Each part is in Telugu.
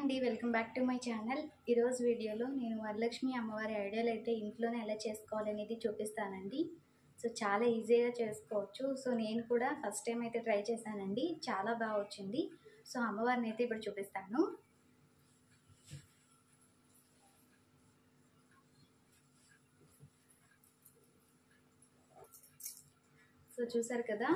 అండి, welcome back to my channel. ఈరోజు వీడియోలో నేను వరలక్ష్మి అమ్మవారి ఐడియాలు అయితే ఇంట్లోనే ఎలా చేసుకోవాలనేది చూపిస్తానండి. సో చాలా ఈజీగా చేసుకోవచ్చు. సో నేను కూడా ఫస్ట్ టైం అయితే ట్రై చేశానండి, చాలా బాగా వచ్చింది. సో అమ్మవారిని అయితే ఇప్పుడు చూపిస్తాను. సో చూసారు కదా,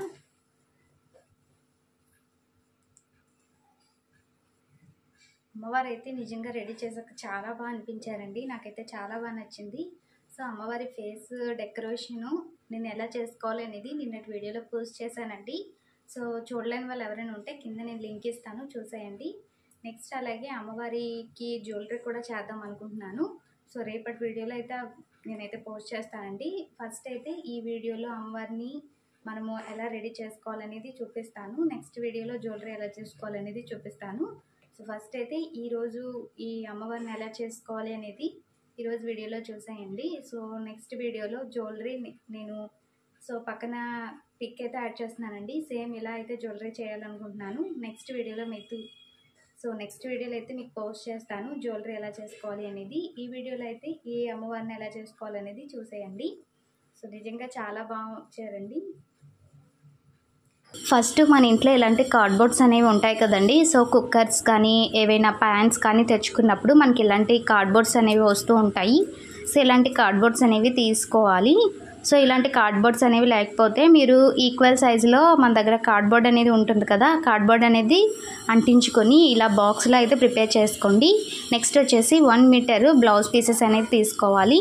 అమ్మవారు అయితే నిజంగా రెడీ చేసాక చాలా బాగా అనిపించారండి. నాకైతే చాలా బాగా నచ్చింది. సో అమ్మవారి ఫేస్ డెకరేషను నేను ఎలా చేసుకోవాలి అనేది నిన్నటి వీడియోలో పోస్ట్ చేశానండి. సో చూడలేని వాళ్ళు ఎవరైనా ఉంటే కింద నేను లింక్ ఇస్తాను, చూసేయండి. నెక్స్ట్ అలాగే అమ్మవారికి జ్యువెలరీ కూడా చేద్దాం అనుకుంటున్నాను. సో రేపటి వీడియోలో అయితే నేనైతే పోస్ట్ చేస్తానండి. ఫస్ట్ అయితే ఈ వీడియోలో అమ్మవారిని మనము ఎలా రెడీ చేసుకోవాలనేది చూపిస్తాను. నెక్స్ట్ వీడియోలో జ్యువెలరీ ఎలా చేసుకోవాలనేది చూపిస్తాను. సో ఫస్ట్ అయితే ఈరోజు ఈ అమ్మవారిని ఎలా చేసుకోవాలి అనేది ఈరోజు వీడియోలో చూసేయండి. సో నెక్స్ట్ వీడియోలో జ్యువెలరీ నేను పక్కన పిక్ అయితే యాడ్ చేస్తున్నానండి. సేమ్ ఇలా అయితే జ్యువెలరీ చేయాలనుకుంటున్నాను. నెక్స్ట్ వీడియోలో మీకు పోస్ట్ చేస్తాను జ్యువెలరీ ఎలా చేసుకోవాలి అనేది. ఈ వీడియోలో అయితే ఈ అమ్మవారిని ఎలా చేసుకోవాలనేది చూసేయండి. సో నిజంగా చాలా బాగా వచ్చారండి. ఫస్ట్ మన ఇంట్లో ఇలాంటి కార్డ్బోర్డ్స్ అనేవి ఉంటాయి కదండి. సో కుక్కర్స్ కానీ ఏవైనా ప్యాన్స్ కానీ తెచ్చుకున్నప్పుడు మనకి ఇలాంటి కార్డ్బోర్డ్స్ అనేవి వస్తూ ఉంటాయి. సో ఇలాంటి కార్డ్బోర్డ్స్ అనేవి తీసుకోవాలి. సో ఇలాంటి కార్డ్బోర్డ్స్ అనేవి లేకపోతే మీరు ఈక్వల్ సైజులో మన దగ్గర కార్డ్బోర్డ్ అనేది ఉంటుంది కదా, కార్డ్బోర్డ్ అనేది అంటించుకొని ఇలా బాక్స్లో అయితే ప్రిపేర్ చేసుకోండి. నెక్స్ట్ వచ్చేసి 1 మీటర్ బ్లౌజ్ పీసెస్ అనేది తీసుకోవాలి.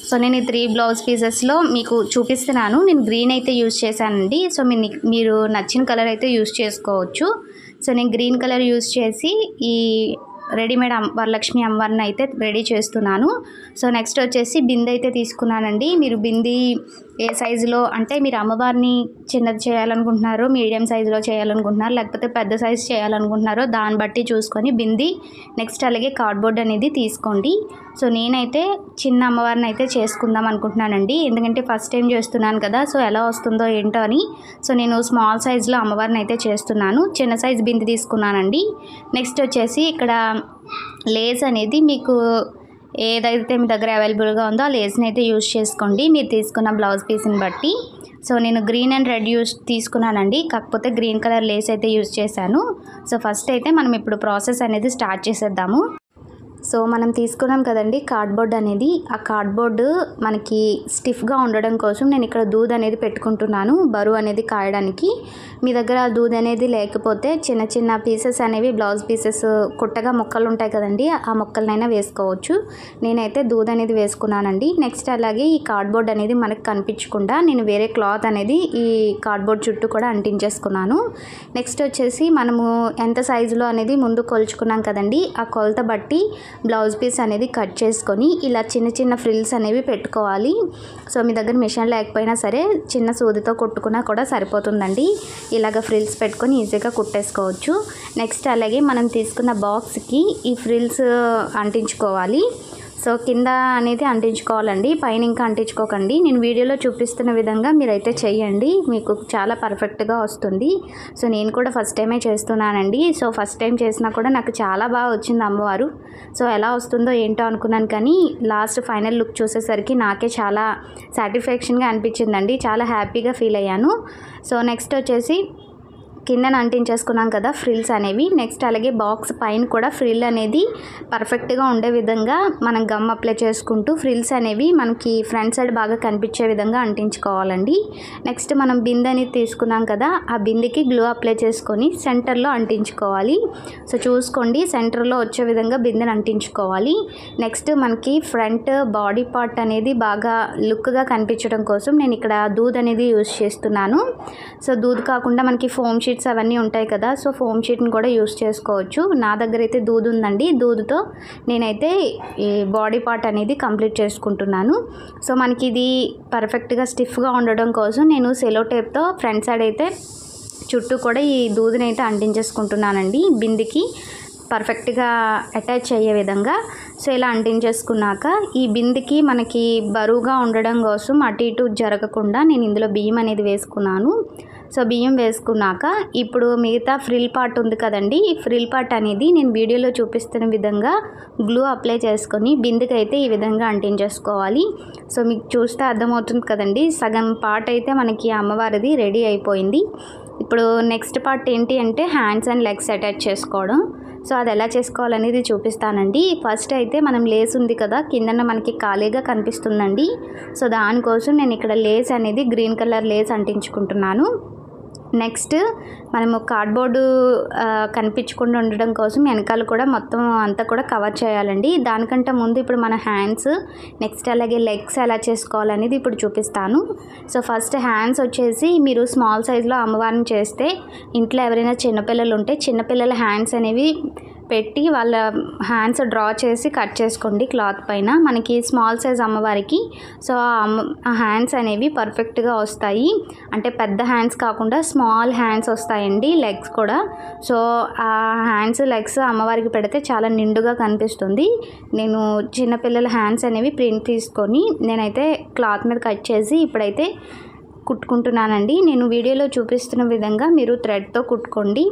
సో నేను ఈ 3 బ్లౌజ్ పీసెస్లో మీకు చూపిస్తున్నాను. నేను గ్రీన్ అయితే యూజ్ చేశానండి. సో మీరు నచ్చిన కలర్ అయితే యూజ్ చేసుకోవచ్చు. సో నేను గ్రీన్ కలర్ యూజ్ చేసి ఈ రెడీమేడ్ వరలక్ష్మి అమ్మవారిని అయితే రెడీ చేస్తున్నాను. సో నెక్స్ట్ వచ్చేసి బిందె అయితే తీసుకున్నానండి. మీరు బింది ఏ సైజులో అంటే మీరు అమ్మవారిని చిన్నది చేయాలనుకుంటున్నారో, మీడియం సైజులో చేయాలనుకుంటున్నారో, లేకపోతే పెద్ద సైజు చేయాలనుకుంటున్నారో దాన్ని బట్టి చూసుకొని బింది నెక్స్ట్ అలాగే కార్డ్బోర్డ్ అనేది తీసుకోండి. సో నేనైతే చిన్న అమ్మవారిని అయితే చేసుకుందాం అనుకుంటున్నానండి. ఎందుకంటే ఫస్ట్ టైం చేస్తున్నాను కదా, సో ఎలా వస్తుందో ఏంటో అని. సో నేను స్మాల్ సైజులో అమ్మవారిని అయితే చేస్తున్నాను. చిన్న సైజు బింది తీసుకున్నానండి. నెక్స్ట్ వచ్చేసి ఇక్కడ లేస్ అనేది మీకు ఏదైతే మీ దగ్గర అవైలబుల్గా ఉందో ఆ లేస్ని అయితే యూజ్ చేసుకోండి మీరు తీసుకున్న బ్లౌజ్ పీస్ని బట్టి. సో నేను గ్రీన్ అండ్ రెడ్ తీసుకున్నానండి, కాకపోతే గ్రీన్ కలర్ లేస్ అయితే యూజ్ చేశాను. సో ఫస్ట్ అయితే మనం ఇప్పుడు ప్రాసెస్ అనేది స్టార్ట్ చేసేద్దాము. సో మనం తీసుకున్నాం కదండి కార్డ్బోర్డ్ అనేది, ఆ కార్డ్బోర్డు మనకి స్టిఫ్గా ఉండడం కోసం నేను ఇక్కడ దూద్ అనేది పెట్టుకుంటున్నాను బరువు అనేది కాయడానికి. మీ దగ్గర దూద్ అనేది లేకపోతే చిన్న చిన్న పీసెస్ అనేవి బ్లౌజ్ పీసెస్ కుట్టగా ముక్కలు ఉంటాయి కదండి, ఆ ముక్కలనైనా వేసుకోవచ్చు. నేనైతే దూద్ అనేది వేసుకున్నానండి. నెక్స్ట్ అలాగే ఈ కార్డ్బోర్డ్ అనేది మనకు కనిపించకుండా నేను వేరే క్లాత్ అనేది ఈ కార్డ్బోర్డ్ చుట్టూ కూడా అంటించేసుకున్నాను. నెక్స్ట్ వచ్చేసి మనము ఎంత సైజులో అనేది ముందు కొలుచుకున్నాం కదండి, ఆ కొలత బట్టి బ్లౌజ్ పీస్ అనేది కట్ చేసుకొని ఇలా చిన్న చిన్న ఫ్రిల్స్ అనేవి పెట్టుకోవాలి. సో మీ దగ్గర మిషన్ లేకపోయినా సరే చిన్న సూదితో కుట్టుకున్నా కూడా సరిపోతుందండి. ఇలాగ ఫ్రిల్స్ పెట్టుకొని ఈజీగా కుట్టేసుకోవచ్చు. నెక్స్ట్ అలాగే మనం తీసుకున్న బాక్స్కి ఈ ఫ్రిల్స్ అంటించుకోవాలి. సో కింద అనేది అంటించుకోవాలండి, పైన ఇంకా అంటించుకోకండి. నేను వీడియోలో చూపిస్తున్న విధంగా మీరైతే చేయండి, మీకు చాలా పర్ఫెక్ట్గా వస్తుంది. సో నేను కూడా ఫస్ట్ టైమే చేస్తున్నానండి. సో ఫస్ట్ టైం చేసినా కూడా నాకు చాలా బాగా వచ్చింది అమ్మవారు. సో ఎలా వస్తుందో ఏంటో అనుకున్నాను, కానీ లాస్ట్ ఫైనల్ లుక్ చూసేసరికి నాకే చాలా సాటిస్ఫాక్షన్గా అనిపించిందండి, చాలా హ్యాపీగా ఫీల్ అయ్యాను. సో నెక్స్ట్ వచ్చేసి కిందన అంటించేసుకున్నాం కదా ఫ్రిల్స్ అనేవి. నెక్స్ట్ అలాగే బాక్స్ పైన కూడా ఫ్రిల్ అనేది పర్ఫెక్ట్గా ఉండే విధంగా మనం గమ్ అప్లై చేసుకుంటూ ఫ్రిల్స్ అనేవి మనకి ఫ్రంట్ సైడ్ బాగా కనిపించే విధంగా అంటించుకోవాలండి. నెక్స్ట్ మనం బిందె అనేది తీసుకున్నాం కదా, ఆ బిందెకి గ్లూ అప్లై చేసుకొని సెంటర్లో అంటించుకోవాలి. సో చూసుకోండి సెంటర్లో వచ్చే విధంగా బిందెను అంటించుకోవాలి. నెక్స్ట్ మనకి ఫ్రంట్ బాడీ పార్ట్ అనేది బాగా లుక్గా కనిపించడం కోసం నేను ఇక్కడ దూద్ అనేది యూజ్ చేస్తున్నాను. సో దూద్ కాకుండా మనకి ఫోమ్ షీట్ అవన్నీ ఉంటాయి కదా, సో ఫోమ్ షీట్ని కూడా యూస్ చేసుకోవచ్చు. నా దగ్గర అయితే దూద్ ఉందండి, దూద్తో నేనైతే ఈ బాడీ పార్ట్ అనేది కంప్లీట్ చేసుకుంటున్నాను. సో మనకి ఇది పర్ఫెక్ట్గా స్టిఫ్గా ఉండడం కోసం నేను సెలో టేప్తో ఫ్రంట్ సైడ్ అయితే చుట్టూ కూడా ఈ దూద్ని అయితే అంటించేసుకుంటున్నానండి బిందికి పర్ఫెక్ట్గా అటాచ్ అయ్యే విధంగా. సో ఇలా అంటించేసుకున్నాక ఈ బిందికి మనకి బరువుగా ఉండడం కోసం అటు ఇటు జరగకుండా నేను ఇందులో బియ్యం అనేది వేసుకున్నాను. సో బియ్యం వేసుకున్నాక ఇప్పుడు మిగతా ఫ్రిల్ పార్ట్ ఉంది కదండి, ఈ ఫ్రిల్ పార్ట్ అనేది నేను వీడియోలో చూపిస్తున్న విధంగా గ్లూ అప్లై చేసుకొని బిందెకి అయితే ఈ విధంగా అంటించేసుకోవాలి. సో మీకు చూస్తే అర్థమవుతుంది కదండి, సగం పార్ట్ అయితే మనకి అమ్మవారిది రెడీ అయిపోయింది. ఇప్పుడు నెక్స్ట్ పార్ట్ ఏంటి అంటే హ్యాండ్స్ అండ్ లెగ్స్ అటాచ్ చేసుకోవడం. సో అది ఎలా చేసుకోవాలనేది చూపిస్తానండి. ఫస్ట్ అయితే మనం లేస్ ఉంది కదా, కిందన మనకి ఖాళీగా కనిపిస్తుందండి. సో దానికోసం నేను ఇక్కడ లేస్ అనేది గ్రీన్ కలర్ లేస్ అంటించుకుంటున్నాను. నెక్స్ట్ మనము కార్డ్బోర్డు కనిపించకుండా ఉండడం కోసం వెనకాల కూడా మొత్తం అంతా కూడా కవర్ చేయాలండి. దానికంటే ముందు ఇప్పుడు మన హ్యాండ్స్, నెక్స్ట్ అలాగే లెగ్స్ ఎలా చేసుకోవాలనేది ఇప్పుడు చూపిస్తాను. సో ఫస్ట్ హ్యాండ్స్ వచ్చేసి మీరు స్మాల్ సైజులో అమ్మవారిని చేస్తే ఇంట్లో ఎవరైనా చిన్నపిల్లలు ఉంటే చిన్నపిల్లల హ్యాండ్స్ అనేవి పెట్టి వాళ్ళ హ్యాండ్స్ డ్రా చేసి కట్ చేసుకోండి క్లాత్ పైన. మనకి స్మాల్ సైజ్ అమ్మవారికి సో ఆ హ్యాండ్స్ అనేవి పర్ఫెక్ట్గా వస్తాయి. అంటే పెద్ద హ్యాండ్స్ కాకుండా స్మాల్ హ్యాండ్స్ వస్తాయండి, లెగ్స్ కూడా. సో ఆ హ్యాండ్స్ లెగ్స్ అమ్మవారికి పెడితే చాలా నిండుగా కనిపిస్తుంది. నేను చిన్నపిల్లల హ్యాండ్స్ అనేవి ప్రింట్ తీసుకొని నేనైతే క్లాత్ మీద కట్ చేసి ఇప్పుడైతే కుట్టుకుంటున్నానండి. నేను వీడియోలో చూపిస్తున్న విధంగా మీరు థ్రెడ్తో కుట్టుకోండి.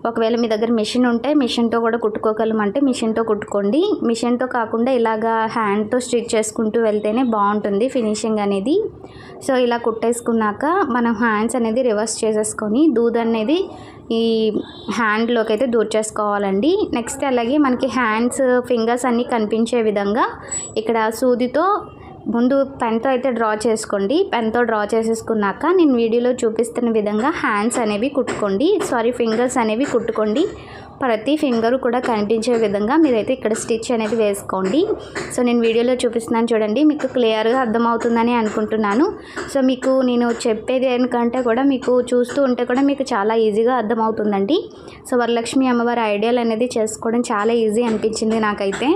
ఒకవేళ మీ దగ్గర మిషన్ ఉంటే మిషన్తో కూడా కుట్టుకోగలమంటే మిషన్తో కుట్టుకోండి. మిషన్తో కాకుండా ఇలాగా హ్యాండ్తో స్టిచ్ చేసుకుంటూ వెళ్తేనే బాగుంటుంది ఫినిషింగ్ అనేది. సో ఇలా కుట్టేసుకున్నాక మనం హ్యాండ్స్ అనేది రివర్స్ చేసేసుకొని దూద్ అనేది ఈ హ్యాండ్లోకి అయితే దూర్చేసుకోవాలండి. నెక్స్ట్ అలాగే మనకి హ్యాండ్స్ ఫింగర్స్ అన్నీ కనిపించే విధంగా ఇక్కడ సూదితో ముందు పెన్తో అయితే డ్రా చేసుకోండి. పెన్తో డ్రా చేసేసుకున్నాక నేను వీడియోలో చూపిస్తున్న విధంగా హ్యాండ్స్ అనేవి కుట్టుకోండి, ఫింగర్స్ అనేవి కుట్టుకోండి. ప్రతి ఫింగర్ కూడా కనిపించే విధంగా మీరైతే ఇక్కడ స్టిచ్ అనేది వేసుకోండి. సో నేను వీడియోలో చూపిస్తున్నాను చూడండి, మీకు క్లియర్గా అర్థమవుతుందని అనుకుంటున్నాను. సో మీకు నేను చెప్పేది ఏంటంటే కూడా మీకు చూస్తూ ఉంటే కూడా మీకు చాలా ఈజీగా అర్థమవుతుందండి. సో వరలక్ష్మి అమ్మవారి ఐడియాలు అనేది చేసుకోవడం చాలా ఈజీ అనిపించింది నాకైతే.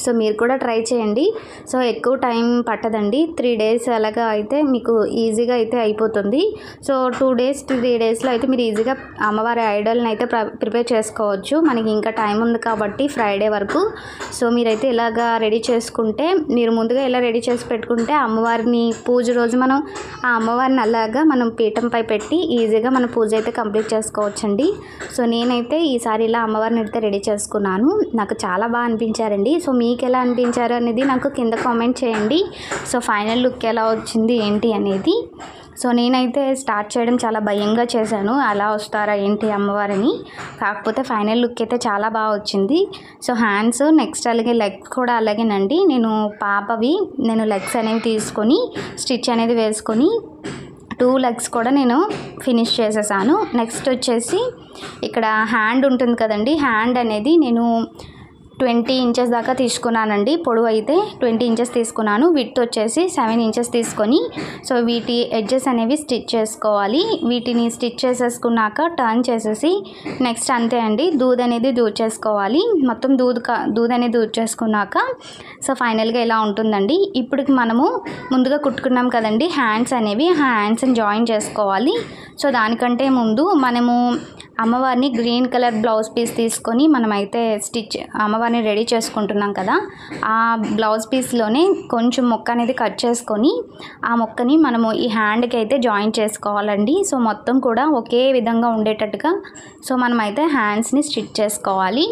సో మీరు కూడా ట్రై చేయండి. సో ఎక్కువ టైం పట్టదండి, 3 days అలాగా అయితే మీకు ఈజీగా అయితే అయిపోతుంది. సో 2 days 3 daysలో అయితే మీరు ఈజీగా అమ్మవారి ఐడల్ని అయితే ప్రిపేర్ చేసుకోవచ్చు. మనకి ఇంకా టైం ఉంది కాబట్టి ఫ్రైడే వరకు. సో మీరైతే ఇలాగా రెడీ చేసుకుంటే, మీరు ముందుగా ఇలా రెడీ చేసి పెట్టుకుంటే అమ్మవారిని పూజ రోజు మనం ఆ అమ్మవారిని అలాగా మనం పీఠంపై పెట్టి ఈజీగా మన పూజ అయితే కంప్లీట్ చేసుకోవచ్చండి. సో నేనైతే ఈసారి ఇలా అమ్మవారిని అయితే రెడీ చేసుకున్నాను. నాకు చాలా బాగా అనిపించారండి. సో మీకు ఎలా అనిపించారు అనేది నాకు కింద కామెంట్ చేయండి. సో ఫైనల్ లుక్ ఎలా వచ్చింది ఏంటి అనేది. సో నేనైతే స్టార్ట్ చేయడం చాలా భయంగా చేశాను, అలా వస్తారా ఏంటి అమ్మవారిని. కాకపోతే ఫైనల్ లుక్ అయితే చాలా బాగా వచ్చింది. సో హ్యాండ్స్ నెక్స్ట్ అలాగే లెగ్స్ కూడా అలాగేనండి. నేను లెగ్స్ అనేవి తీసుకొని స్టిచ్ అనేది వేసుకొని 2 legs కూడా నేను ఫినిష్ చేసేసాను. నెక్స్ట్ వచ్చేసి ఇక్కడ హ్యాండ్ ఉంటుంది కదండి, హ్యాండ్ అనేది నేను 20 inches దాకా తీసుకున్నానండి. పొడవు అయితే 20 inches తీసుకున్నాను. విడ్త్ వచ్చేసి 7 inches తీసుకొని సో వీటి ఎడ్జెస్ అనేవి స్టిచ్ చేసుకోవాలి. వీటిని స్టిచ్ చేసేసుకున్నాక టర్న్ చేసేసి నెక్స్ట్ అంతే అండి, దూద్ అనేది దూర్చేసుకోవాలి. మొత్తం దూద్ అనేది దూర్చేసుకున్నాక సో ఫైనల్గా ఇలా ఉంటుందండి. ఇప్పుడు మనము ముందుగా కుట్టుకున్నాం కదండి హ్యాండ్స్ అనేవి, హ్యాండ్స్ని జాయిన్ చేసుకోవాలి. సో దానికంటే ముందు మనము అమ్మవారిని గ్రీన్ కలర్ బ్లౌజ్ పీస్ తీసుకొని మనమైతే అమ్మవారిని రెడీ చేసుకుంటున్నాం కదా, ఆ బ్లౌజ్ పీస్లోనే కొంచెం ముక్క అనేది కట్ చేసుకొని ఆ ముక్కని మనము ఈ హ్యాండ్కి అయితే జాయిన్ చేసుకోవాలండి. సో మొత్తం కూడా ఒకే విధంగా ఉండేటట్టుగా సో మనమైతే హ్యాండ్స్ని స్టిచ్ చేసుకోవాలి.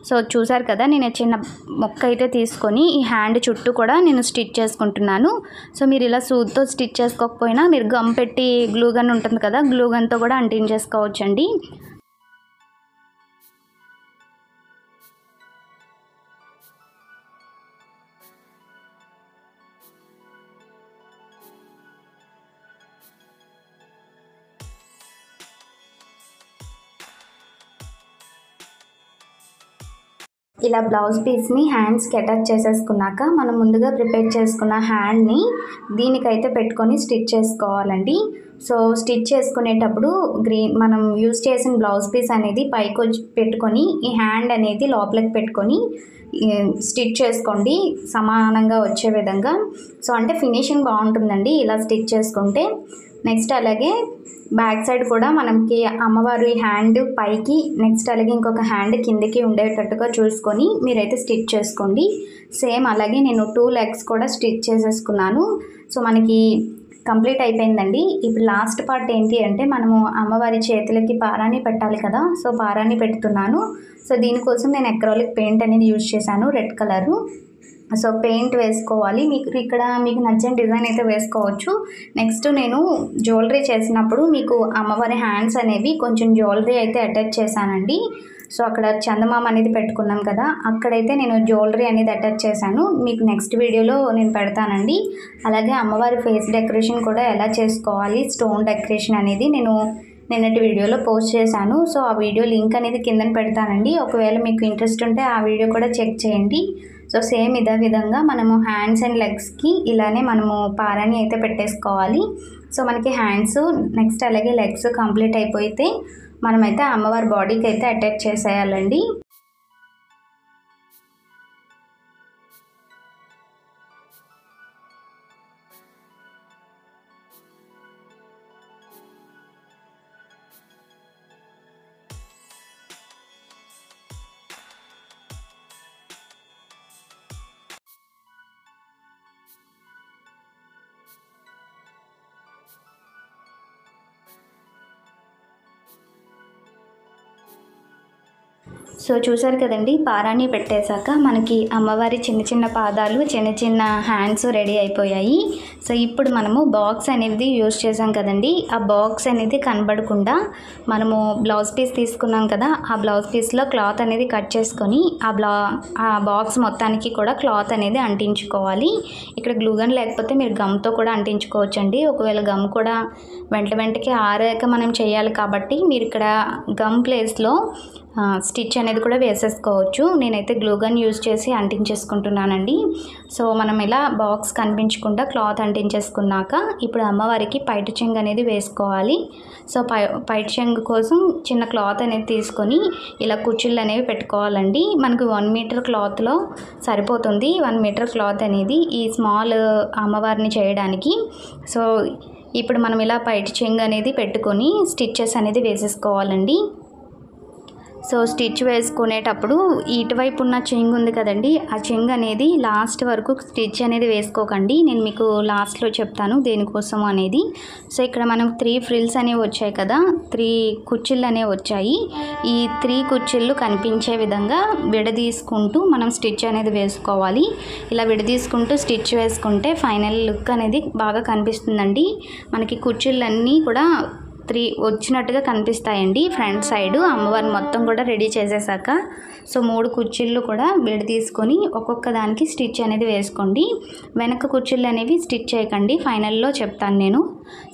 సో చూసారు కదా, నేను చిన్న ముక్క అయితే తీసుకొని ఈ హ్యాండ్ చుట్టూ కూడా నేను స్టిచ్ చేసుకుంటున్నాను. సో మీరు ఇలా సూదితో స్టిచ్ చేసుకోకపోయినా మీరు గమ్ పెట్టి గ్లూ గన్ ఉంటుంది కదా, గ్లూ గన్తో కూడా అంటించేసుకోవచ్చండి. ఇలా బ్లౌజ్ పీస్ని హ్యాండ్స్కి అటాచ్ చేసేసుకున్నాక మనం ముందుగా ప్రిపేర్ చేసుకున్న హ్యాండ్ని దీనికైతే పెట్టుకొని స్టిచ్ చేసుకోవాలండి. సో స్టిచ్ చేసుకునేటప్పుడు మనం యూజ్ చేసిన బ్లౌజ్ పీస్ అనేది పైకి పెట్టుకొని ఈ హ్యాండ్ అనేది లోపలికి పెట్టుకొని స్టిచ్ చేసుకోండి సమానంగా వచ్చే విధంగా. సో అంటే ఫినిషింగ్ బాగుంటుందండి ఇలా స్టిచ్ చేసుకుంటే. నెక్స్ట్ అలాగే బ్యాక్ సైడ్ కూడా మనకి అమ్మవారి హ్యాండ్ పైకి, నెక్స్ట్ అలాగే ఇంకొక హ్యాండ్ కిందకి ఉండేటట్టుగా చూసుకొని మీరైతే స్టిచ్ చేసుకోండి. సేమ్ అలాగే నేను 2 legs కూడా స్టిచ్ చేసేసుకున్నాను. సో మనకి కంప్లీట్ అయిపోయిందండి. ఇప్పుడు లాస్ట్ పార్ట్ ఏంటి అంటే మనము అమ్మవారి చేతులకి పారాణి పెట్టాలి కదా, సో పారాణి పెడుతున్నాను. సో దీనికోసం నేను అక్రిలిక్ పెయింట్ అనేది యూజ్ చేశాను, రెడ్ కలరు. సో పెయింట్ వేసుకోవాలి. మీకు నచ్చిన డిజైన్ అయితే వేసుకోవచ్చు. నెక్స్ట్ నేను జ్యువెలరీ చేసినప్పుడు మీకు అమ్మవారి హ్యాండ్స్ అనేవి కొంచెం జ్యువెలరీ అయితే అటాచ్ చేశానండి. సో అక్కడ చందమామ అనేది పెట్టుకున్నాం కదా, అక్కడైతే నేను జ్యువెలరీ అనేది అటాచ్ చేశాను. మీకు నెక్స్ట్ వీడియోలో నేను పెడతానండి. అలాగే అమ్మవారి ఫేస్ డెకరేషన్ కూడా ఎలా చేసుకోవాలి, స్టోన్ డెకరేషన్ అనేది నేను నిన్నటి వీడియోలో పోస్ట్ చేశాను. సో ఆ వీడియో లింక్ అనేది కిందన పెడతానండి. ఒకవేళ మీకు ఇంట్రెస్ట్ ఉంటే ఆ వీడియో కూడా చెక్ చేయండి. సో సేమ్ ఇదే విధంగా మనము హ్యాండ్స్ అండ్ లెగ్స్కి ఇలానే మనము పారాని అయితే పెట్టేసుకోవాలి. సో మనకి హ్యాండ్స్ నెక్స్ట్ అలాగే లెగ్స్ కంప్లీట్ అయిపోతే మనమైతే అమ్మవారి బాడీకి అయితే అటాచ్ చేసేయాలండి. సో చూసారు కదండి, పారాణి పెట్టేశాక మనకి అమ్మవారి చిన్న చిన్న పాదాలు, చిన్న చిన్న హ్యాండ్స్ రెడీ అయిపోయాయి. సో ఇప్పుడు మనము బాక్స్ అనేది యూజ్ చేసాం కదండి, ఆ బాక్స్ అనేది కనబడకుండా మనము బ్లౌజ్ పీస్ తీసుకున్నాం కదా, ఆ బ్లౌజ్ పీస్లో క్లాత్ అనేది కట్ చేసుకొని ఆ బాక్స్ మొత్తానికి కూడా క్లాత్ అనేది అంటించుకోవాలి. ఇక్కడ గ్లూగన్ లేకపోతే మీరు గమ్తో కూడా అంటించుకోవచ్చండి. ఒకవేళ గమ్ కూడా వెంటకి ఆరాక మనం చేయాలి కాబట్టి మీరు ఇక్కడ గమ్ ప్లేస్లో స్టిచ్ అనేది కూడా వేసేసుకోవచ్చు. నేనైతే గ్లూగన్ యూజ్ చేసి అంటించేసుకుంటున్నానండి. సో మనం ఇలా బాక్స్ కనిపించకుండా క్లాత్ అంటించేసుకున్నాక ఇప్పుడు అమ్మవారికి పైట చెంగు అనేది వేసుకోవాలి. సో పైట చెంగు కోసం చిన్న క్లాత్ అనేది తీసుకొని ఇలా కుచ్చిళ్ళు అనేవి పెట్టుకోవాలండి. మనకు 1 మీటర్ క్లాత్లో సరిపోతుంది. 1 మీటర్ క్లాత్ అనేది ఈ స్మాల్ అమ్మవారిని చేయడానికి. సో ఇప్పుడు మనం ఇలా పైట చెంగు అనేది పెట్టుకొని స్టిచ్చెస్ అనేది వేసేసుకోవాలండి. సో స్టిచ్ వేసుకునేటప్పుడు ఇటువైపు ఉన్న చెంగు ఉంది కదండి, ఆ చెంగు అనేది లాస్ట్ వరకు స్టిచ్ అనేది వేసుకోకండి. నేను మీకు లాస్ట్లో చెప్తాను దేనికోసం అనేది. సో ఇక్కడ మనం 3 ఫ్రిల్స్ అనేవి వచ్చాయి కదా, 3 కుచ్చిళ్ళు అనేవి వచ్చాయి. ఈ 3 కుచ్చిళ్ళు కనిపించే విధంగా విడదీసుకుంటూ మనం స్టిచ్ అనేది వేసుకోవాలి. ఇలా విడదీసుకుంటూ స్టిచ్ వేసుకుంటే ఫైనల్ లుక్ అనేది బాగా కనిపిస్తుందండి. మనకి కుచ్చిళ్ళన్నీ కూడా 3 వచ్చినట్టుగా కనిపిస్తాయండి. ఫ్రంట్ సైడ్ అమ్మవారిని మొత్తం కూడా రెడీ చేసేసాక సో 3 కుచ్చిళ్ళు కూడా విడదీసుకొని ఒక్కొక్క దానికి స్టిచ్ అనేది వేసుకోండి. వెనక కుచ్చిళ్ళు అనేవి స్టిచ్ చేయకండి, ఫైనల్లో చెప్తాను నేను.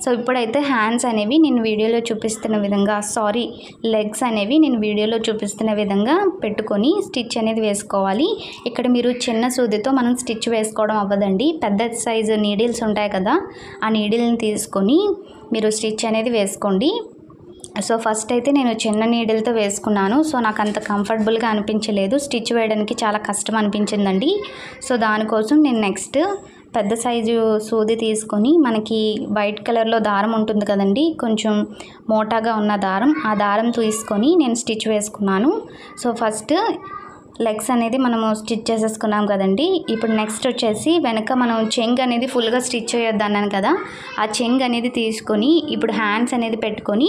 సో ఇప్పుడైతే హ్యాండ్స్ అనేవి నేను వీడియోలో చూపిస్తున్న విధంగా లెగ్స్ అనేవి నేను వీడియోలో చూపిస్తున్న విధంగా పెట్టుకొని స్టిచ్ అనేది వేసుకోవాలి. ఇక్కడ మీరు చిన్న సూదితో మనం స్టిచ్ వేసుకోవడం అవ్వదండి. పెద్ద సైజు నీడిల్స్ ఉంటాయి కదా, ఆ నీడిల్ని తీసుకొని మీరు స్టిచ్ అనేది వేసుకోండి. సో ఫస్ట్ అయితే నేను చిన్న నీడిల్తో వేసుకున్నాను. సో నాకు అంత కంఫర్టబుల్గా అనిపించలేదు, స్టిచ్ వేయడానికి చాలా కష్టం అనిపించిందండి. సో దానికోసం నేను నెక్స్ట్ పెద్ద సైజు సూది తీసుకొని మనకి వైట్ కలర్లో దారం ఉంటుంది కదండి, కొంచెం మోటాగా ఉన్న దారం, ఆ దారం తీసుకొని నేను స్టిచ్ వేసుకున్నాను. సో ఫస్ట్ లెగ్స్ అనేది మనము స్టిచ్ చేసేసుకున్నాం కదండి. ఇప్పుడు నెక్స్ట్ వచ్చేసి వెనక మనం చెంగ్ అనేది ఫుల్గా స్టిచ్ చేయొద్దు అన్నాను కదా, ఆ చెంగ్ అనేది తీసుకొని ఇప్పుడు హ్యాండ్స్ అనేది పెట్టుకొని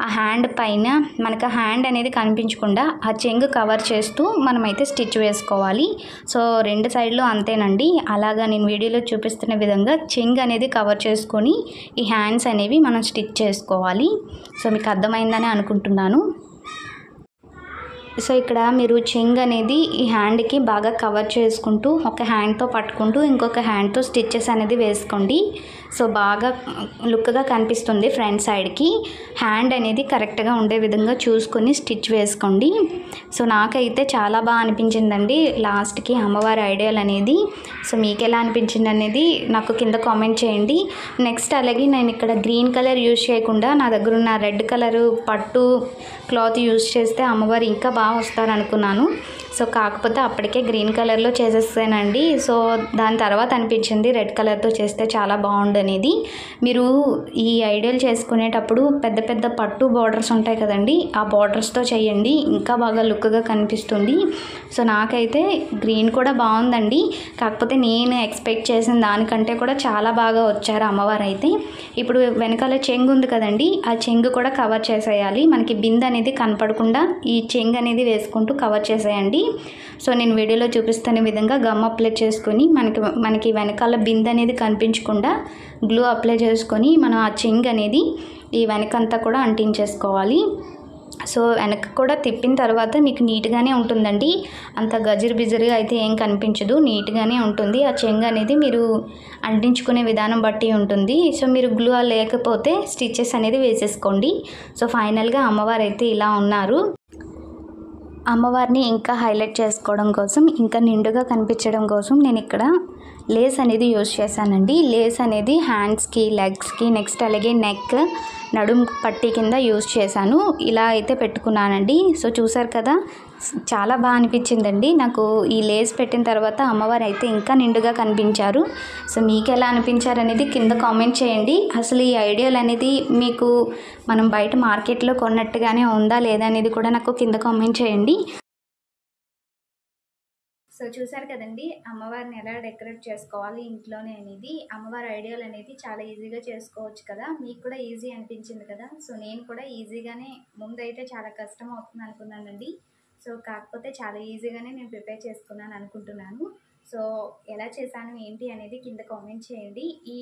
ఆ హ్యాండ్ పైన మనకు హ్యాండ్ అనేది కనిపించకుండా ఆ చెంగ్ కవర్ చేస్తూ మనమైతే స్టిచ్ వేసుకోవాలి. సో 2 సైడ్లు అంతేనండి. అలాగా నేను వీడియోలో చూపిస్తున్న విధంగా చెంగ్ అనేది కవర్ చేసుకొని ఈ హ్యాండ్స్ అనేవి మనం స్టిచ్ చేసుకోవాలి. సో మీకు అర్థమైందని అనుకుంటున్నాను. సో ఇక్కడ మీరు చెంగ్ అనేది ఈ హ్యాండ్కి బాగా కవర్ చేసుకుంటూ ఒక హ్యాండ్తో పట్టుకుంటూ ఇంకొక హ్యాండ్తో స్టిచ్చెస్ అనేది వేసుకోండి. సో బాగా లుక్గా కనిపిస్తుంది. ఫ్రంట్ సైడ్కి హ్యాండ్ అనేది కరెక్ట్గా ఉండే విధంగా చూసుకొని స్టిచ్ వేసుకోండి. సో నాకైతే చాలా బాగా అనిపించిందండి లాస్ట్కి అమ్మవారి ఐడియాలు అనేది. సో మీకు ఎలా అనిపించింది అనేది నాకు కింద కామెంట్ చేయండి. నెక్స్ట్ అలాగే నేను ఇక్కడ గ్రీన్ కలర్ యూజ్ చేయకుండా నా దగ్గర ఉన్న రెడ్ కలరు పట్టు క్లాత్ యూజ్ చేస్తే అమ్మవారు ఇంకా బాగా వస్తారనుకున్నాను. సో కాకపోతే అప్పటికే గ్రీన్ కలర్లో చేసేస్తానండి. సో దాని తర్వాత అనిపించింది రెడ్ కలర్తో చేస్తే చాలా బాగుండేది అనేది. మీరు ఈ ఐడియల్ చేసుకునేటప్పుడు పెద్ద పెద్ద పట్టు బార్డర్స్ ఉంటాయి కదండి, ఆ బార్డర్స్తో చేయండి, ఇంకా బాగా లుక్గా కనిపిస్తుంది. సో నాకైతే గ్రీన్ కూడా బాగుందండి, కాకపోతే నేను ఎక్స్పెక్ట్ చేసిన దానికంటే కూడా చాలా బాగా వచ్చారు అమ్మవారు అయితే. ఇప్పుడు వెనకాల చెంగు ఉంది కదండి, ఆ చెంగు కూడా కవర్ చేసేయాలి. మనకి బిందె అనేది కనపడకుండా ఈ చెంగు అనేది వేసుకుంటూ కవర్ చేసేయండి. సో నేను వీడియోలో చూపిస్తున్న విధంగా గమ్ అప్లై చేసుకొని మనకి వెనకాల బిందె అనేది కనిపించకుండా గ్లూ అప్లై చేసుకొని మనం ఆ చెంగు అనేది ఈ వెనకంతా కూడా అంటించేసుకోవాలి. సో వెనక కూడా తిప్పిన తర్వాత మీకు నీట్గానే ఉంటుందండి, అంత గజిరు బిజరుగా అయితే ఏం కనిపించదు, నీట్గానే ఉంటుంది. ఆ చెంగు అనేది మీరు అంటించుకునే విధానం బట్టి ఉంటుంది. సో మీరు గ్లూ లేకపోతే స్టిచెస్ అనేది వేసేసుకోండి. సో ఫైనల్గా అమ్మవారు అయితే ఇలా ఉన్నారు. అమ్మవారిని ఇంకా హైలైట్ చేసుకోవడం కోసం, ఇంకా నిండుగా కనిపించడం కోసం నేను ఇక్కడ లేస్ అనేది యూజ్ చేశానండి. లేస్ అనేది హ్యాండ్స్కి, లెగ్స్కి, నెక్స్ట్ అలాగే నెక్, నడుం పట్టీ కింద యూజ్ చేశాను. ఇలా అయితే పెట్టుకున్నానండి. సో చూసారు కదా, చాలా బాగా అనిపించిందండి నాకు ఈ లేస్ పెట్టిన తర్వాత. అమ్మవారు అయితే ఇంకా నిండుగా కనిపించారు. సో మీకు ఎలా అనిపించారు అనేది కింద కామెంట్ చేయండి. అసలు ఈ ఐడియల్ అనేది మీకు మనం బయట మార్కెట్లో కొన్నట్టుగానే ఉందా లేదా అనేది కూడా నాకు కింద కామెంట్ చేయండి. సో చూసారు కదండి, అమ్మవారిని ఎలా డెకరేట్ చేసుకోవాలి ఇంట్లోనే అనేది. అమ్మవారి ఐడియల్ అనేది చాలా ఈజీగా చేసుకోవచ్చు కదా, మీకు కూడా ఈజీ అనిపించింది కదా. సో నేను కూడా ఈజీగానే, ముందైతే చాలా కష్టం అవుతుంది అనుకున్నానండి. సో కాకపోతే చాలా ఈజీగానే నేను ప్రిపేర్ చేసుకున్నాను అనుకుంటున్నాను. సో ఎలా చేశాను ఏంటి అనేది కింద కామెంట్ చేయండి. ఈ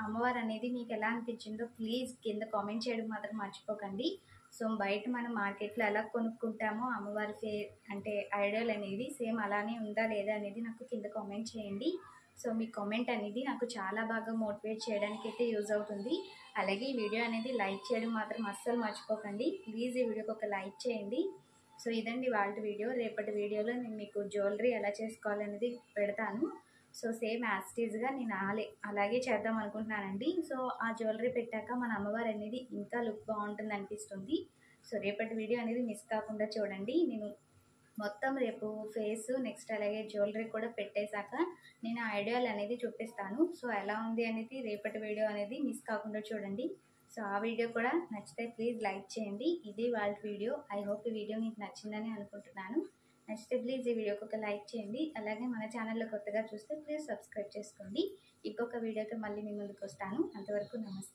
అమ్మవారు అనేది మీకు ఎలా అనిపించిందో ప్లీజ్ కింద కామెంట్ చేయడం మాత్రం మర్చిపోకండి. సో బయట మనం మార్కెట్లో ఎలా కొనుక్కుంటామో అమ్మవారి అంటే ఐడియల్ అనేది సేమ్ అలానే ఉందా లేదా అనేది నాకు కింద కామెంట్ చేయండి. సో మీ కామెంట్ అనేది నాకు చాలా బాగా మోటివేట్ చేయడానికి అయితే యూజ్ అవుతుంది. అలాగే ఈ వీడియో అనేది లైక్ చేయడం మాత్రం అస్సలు మర్చిపోకండి. ప్లీజ్ ఈ వీడియోకి ఒక లైక్ చేయండి. సో ఇదండి వాళ్ళ వీడియో. రేపటి వీడియోలో నేను మీకు జ్యువెలరీ ఎలా చేసుకోవాలనేది పెడతాను. సో సేమ్ యాస్టీజ్గా నేను అలాగే చేద్దాం అనుకుంటున్నానండి. సో ఆ జ్యువెలరీ పెట్టాక మన అమ్మవారు అనేది ఇంకా లుక్ బాగుంటుంది అనిపిస్తుంది. సో రేపటి వీడియో అనేది మిస్ కాకుండా చూడండి. నేను మొత్తం రేపు ఫేస్, నెక్స్ట్ అలాగే జ్యువెలరీ కూడా పెట్టేశాక నేను ఐడియల్ అనేది చూపిస్తాను. సో ఎలా ఉంది అనేది రేపటి వీడియో అనేది మిస్ కాకుండా చూడండి. సో ఆ వీడియో కూడా నచ్చితే ప్లీజ్ లైక్ చేయండి. ఇది వాళ్ళ వీడియో. ఐ హోప్ ఈ వీడియో మీకు నచ్చిందని అనుకుంటున్నాను. నచ్చితే ప్లీజ్ ఈ వీడియోకి ఒక లైక్ చేయండి. అలాగే మన ఛానల్లో కొత్తగా చూస్తే ప్లీజ్ సబ్స్క్రైబ్ చేసుకోండి. ఇంకొక వీడియోతో మళ్ళీ మీ ముందుకు వస్తాను. అంతవరకు నమస్తే.